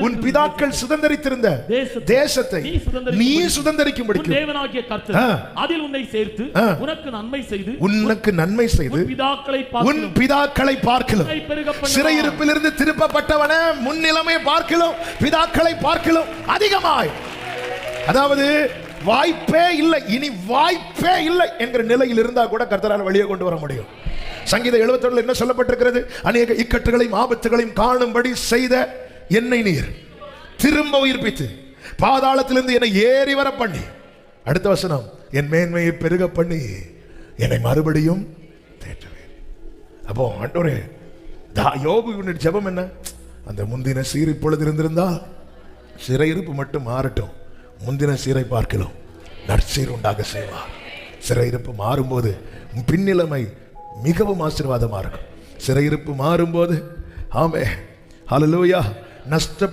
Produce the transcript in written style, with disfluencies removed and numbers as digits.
உன் பிதாக்கள் சுதந்தரித்திருந்த தேசத்தை நீ சுதந்தரிக்கும்படி தேவனாகிய கர்த்தர் அதில் உன்னை சேர்த்து உனக்கு நன்மை செய்து உன் பிதாக்களை பார்க்கலாம் சிறையிருப்பிலிருந்து திருப்பப்பட்டவன முன்னிலைமை பார்க்கலாம் பிதாக்களை பார்க்கலாம் அதிகமாய், அதாவது வாய்ப்பே இல்லை, இனி வாய்ப்பே இல்லை என்கிற நிலையில் இருந்தா கூட கர்த்தரால் வெளியே கொண்டு வர முடியும். சங்கீதம் 71 என்ன சொல்லப்பட்டிருக்கிறது? அநேக இக்கட்டுகளையும் ஆபத்துகளையும் காணும்படி செய்த என்னை நீர் திரும்ப உயிர்ப்பித்து பாதாளத்திலிருந்து என்னை ஏறி வர பண்ணி, அடுத்த வசனம், என் மேன்மையை பெருக பண்ணி என்னை மறுபடியும் தேற்றுவேன். அப்போ ஆண்டவரே, யோபுவின் ஜெபம் என்ன? அந்த முந்தின சீர் இப்பொழுது இருந்திருந்தால் சிறையிருப்பு மட்டும் மாறட்டும், முந்தின சீரை பார்க்கலாம் நற்சீர் உண்டாக செய்வார். சிறையிருப்பு மாறும்போது பின்னிலைமை மிகவும் ஆசீர்வாதமா இருக்கும். சிறையிருப்பு மாறும்போது ஆமே ஹல்லேலூயா, நஷ்டப்பட்ட